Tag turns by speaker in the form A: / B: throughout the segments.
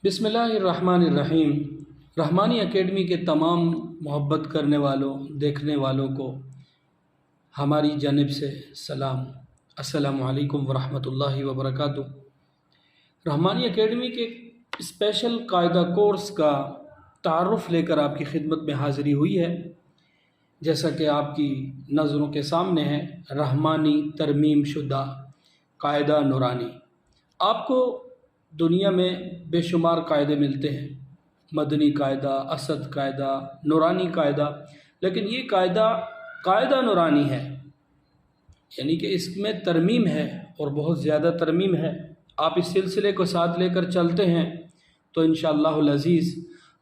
A: बिस्मिल्लाहिर्रहमानिर्रहीम। रहमानी एकेडमी के तमाम मोहब्बत करने वालों, देखने वालों को हमारी जानिब से सलाम। अस्सलामु अलैकुम वरहमतुल्लाहि वबरकातुह। रहमानी एकेडमी के स्पेशल कायदा कोर्स का तारुफ़ लेकर आपकी खिदमत में हाज़िरी हुई है। जैसा कि आपकी नज़रों के सामने है, रहमानी तरमीम शुदा कायदा नूरानी। आपको दुनिया में बेशुमार कायदे मिलते हैं, मदनी कायदा, असद कायदा, नूरानी कायदा, लेकिन ये कायदा कायदा नूरानी है, यानी कि इसमें तरमीम है और बहुत ज़्यादा तरमीम है। आप इस सिलसिले को साथ लेकर चलते हैं तो इंशाअल्लाहुल अज़ीज़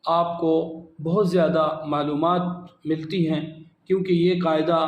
A: आपको बहुत ज़्यादा मालूमात मिलती हैं, क्योंकि ये कायदा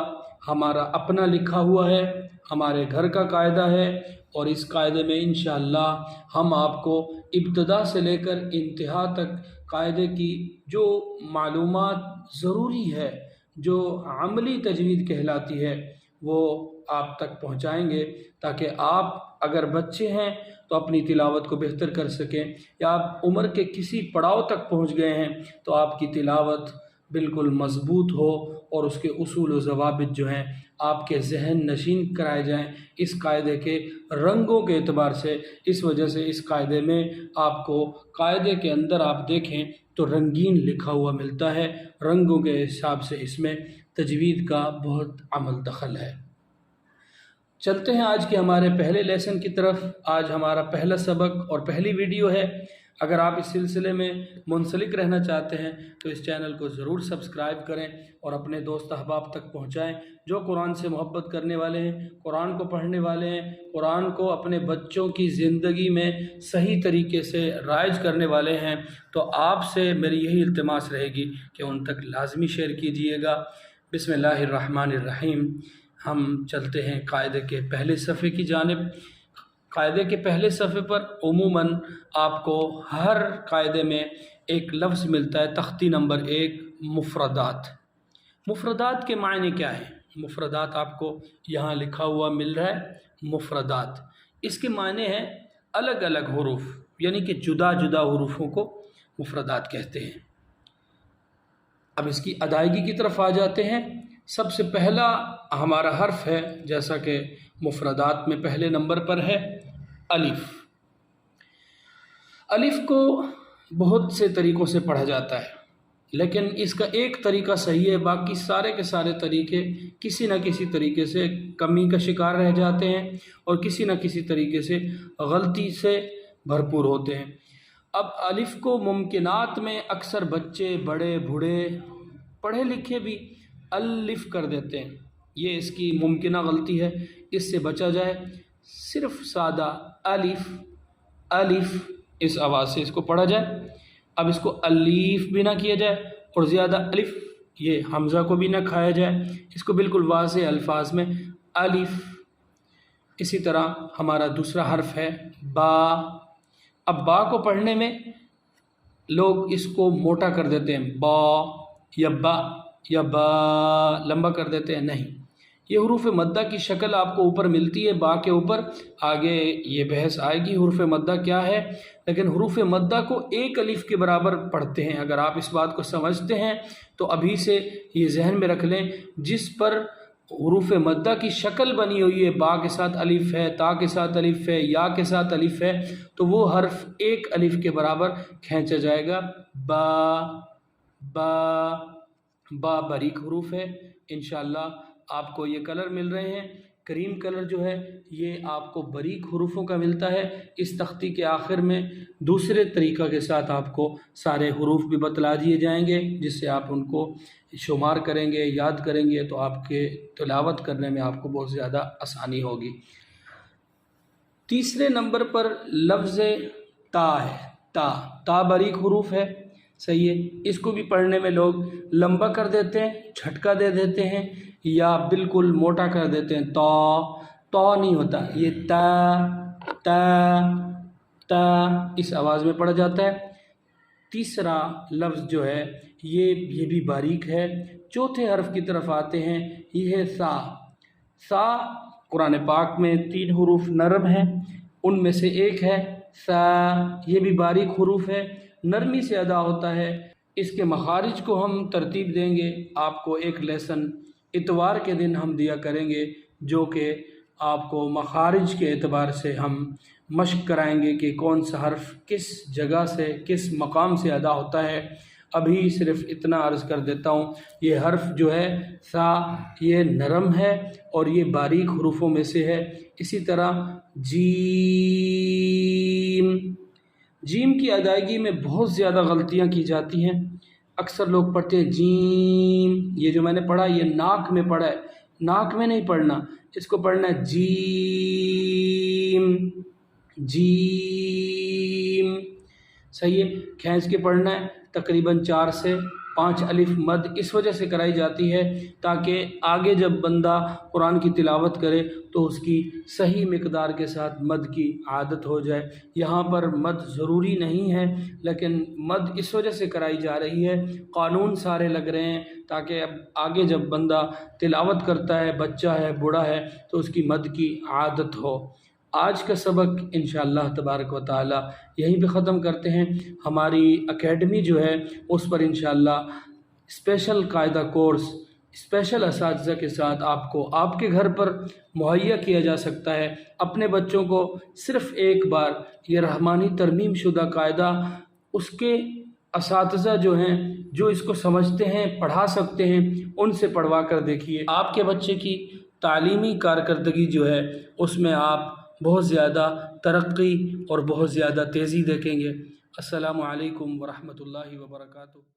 A: हमारा अपना लिखा हुआ है, हमारे घर का कायदा है। और इस कायदे में इंशाअल्लाह हम आपको इब्तिदा से लेकर इंतहा तक कायदे की जो मालूमात ज़रूरी है, जो अमली तजवीज़ कहलाती है, वो आप तक पहुंचाएंगे, ताकि आप अगर बच्चे हैं तो अपनी तिलावत को बेहतर कर सकें, या आप उम्र के किसी पड़ाव तक पहुंच गए हैं तो आपकी तिलावत बिल्कुल मज़बूत हो और उसके उसूल व ज़वाबित जो हैं आपके जहन नशीन कराए जाएं इस कायदे के रंगों के एतबार से। इस वजह से इस कायदे में आपको कायदे के अंदर आप देखें तो रंगीन लिखा हुआ मिलता है। रंगों के हिसाब से इसमें तजवीद का बहुत अमल दखल है। चलते हैं आज के हमारे पहले लेसन की तरफ। आज हमारा पहला सबक और पहली वीडियो है। अगर आप इस सिलसिले में मुंसलिक रहना चाहते हैं तो इस चैनल को ज़रूर सब्सक्राइब करें और अपने दोस्त अहबाब तक पहुंचाएं जो कुरान से मोहब्बत करने वाले हैं, कुरान को पढ़ने वाले हैं, कुरान को अपने बच्चों की ज़िंदगी में सही तरीके से राइज करने वाले हैं। तो आपसे मेरी यही इल्तिमास रहेगी कि उन तक लाजमी शेयर कीजिएगा। बिस्मिल्लाहिर्रहमानिर्रहीम। हम चलते हैं कायदे के पहले सफ़े की जानिब। कायदे के पहले सफ़े पर उमूमन आपको हर कायदे में एक लफ्ज़ मिलता है, तख्ती नंबर 1 मुफ़रदात। मुफ़रदात के मायने क्या हैं? मुफ़रदात आपको यहाँ लिखा हुआ मिल रहा है, मुफ़रदात। इसके मायने हैं अलग अलग हुरूफ, यानी कि जुदा जुदा हुरूफों को मुफ़रदात कहते हैं। अब इसकी अदायगी की तरफ आ जाते हैं। सबसे पहला हमारा हर्फ है, जैसा कि मुफ़रदात में पहले नंबर पर है, अलिफ़। अलिफ़ को बहुत से तरीक़ों से पढ़ा जाता है, लेकिन इसका एक तरीक़ा सही है, बाकी सारे के सारे तरीक़े किसी न किसी तरीक़े से कमी का शिकार रह जाते हैं और किसी न किसी तरीक़े से गलती से भरपूर होते हैं। अब अलिफ़ को मुमकिनात में अक्सर बच्चे, बड़े, बूढ़े, पढ़े लिखे भी अलिफ़ कर देते हैं। ये इसकी मुमकिना गलती है, इससे बचा जाए। सिर्फ़ सादा अलिफ़, अलिफ़ इस आवाज़ से इसको पढ़ा जाए। अब इसको अलीफ़ भी ना किया जाए और ज़्यादा अलिफ़, ये हमज़ा को भी ना खाया जाए। इसको बिल्कुल वाज़ेह अल्फाज में अलिफ़। इसी तरह हमारा दूसरा हर्फ है बा। अब बा को पढ़ने में लोग इसको मोटा कर देते हैं, बा या बा लंबा कर देते हैं। नहीं, ये हुरूफ़ मद्दा की शक्ल आपको ऊपर मिलती है बा के ऊपर। आगे ये बहस आएगी हुरूफ़ मद्दा क्या है, लेकिन हुरूफ़ मद्दा को एक अलिफ़ के बराबर पढ़ते हैं। अगर आप इस बात को समझते हैं तो अभी से ये जहन में रख लें, जिस पर हुरूफ़ मद्दा की शक्ल बनी हुई है, बा के साथ अलिफ़ है, ता के साथ अलिफ़ है, या के साथ अलिफ़ है, तो वो हर्फ एक अलिफ़ के बराबर खींचा जाएगा। बा बारीक हुरूफ है। इंशाअल्लाह आपको ये कलर मिल रहे हैं, करीम कलर जो है ये आपको बारीक हुरूफों का मिलता है। इस तख्ती के आखिर में दूसरे तरीक़ा के साथ आपको सारे हुरूफ भी बतला दिए जाएंगे, जिससे आप उनको शुमार करेंगे, याद करेंगे, तो आपके तिलावत करने में आपको बहुत ज़्यादा आसानी होगी। तीसरे नंबर पर लफ्ज़ ता है। ता बारीक हुरूफ है, सही है। इसको भी पढ़ने में लोग लंबा कर देते हैं, झटका दे देते हैं, या बिल्कुल मोटा कर देते हैं। तो नहीं होता, ये ता इस आवाज़ में पढ़ा जाता है। तीसरा लफ्ज़ जो है ये भी बारीक है। चौथे हर्फ की तरफ आते हैं, ये है सा। कुरान पाक में 3 हुरूफ नरम हैं, उनमें से एक है सा, یہ بھی باریک حروف ہے، نرمی سے ادا ہوتا ہے۔ اس کے مخارج کو ہم ترتیب دیں گے، آپ کو ایک لیسن اتوار کے دن ہم دیا کریں گے، جو کہ آپ کو مخارج کے اعتبار سے ہم مشق کرائیں گے کہ کون سا حرف کس جگہ سے کس مقام سے ادا ہوتا ہے۔ ابھی صرف اتنا عرض کر دیتا ہوں، یہ حرف جو ہے سا، یہ نرم ہے اور یہ باریک حروفوں میں سے ہے۔ اسی طرح جیم، جیم کی ادائیگی میں بہت زیادہ غلطیاں کی جاتی ہیں۔ اکثر لوگ پڑھتے ہیں جیم، یہ جو میں نے پڑھا یہ ناک میں پڑھا ہے، ناک میں نہیں پڑھنا، اس کو پڑھنا ہے جیم، جیم، صحیح ہے۔ کھینچ کے پڑھنا ہے، تقریباً 4 سے 5 الف مد اس وجہ سے کرائی جاتی ہے تاکہ آگے جب بندہ قرآن کی تلاوت کرے تو اس کی صحیح مقدار کے ساتھ مد کی عادت ہو جائے۔ یہاں پر مد ضروری نہیں ہے، لیکن مد اس وجہ سے کرائی جا رہی ہے، قانون سارے لگ رہے ہیں تاکہ اب آگے جب بندہ تلاوت کرتا ہے، بچہ ہے، بوڑھا ہے، تو اس کی مد کی عادت ہو۔ آج کا سبق انشاءاللہ تبارک و تعالی یہیں پہ ختم کرتے ہیں۔ ہماری اکیڈمی جو ہے اس پر انشاءاللہ اسپیشل قاعدہ کورس اسپیشل اساتذہ کے ساتھ آپ کو آپ کے گھر پر مہیا کیا جا سکتا ہے۔ اپنے بچوں کو صرف ایک بار یہ رحمانی ترمیم شدہ قاعدہ اس کے اساتذہ جو ہیں جو اس کو سمجھتے ہیں، پڑھا سکتے ہیں، ان سے پڑھوا کر دیکھیے۔ آپ کے بچے کی تعلیمی کارکردگی جو ہے اس میں آپ بہت زیادہ ترقی اور بہت زیادہ تیزی دیکھیں گے۔ السلام علیکم ورحمۃ اللہ وبرکاتہ۔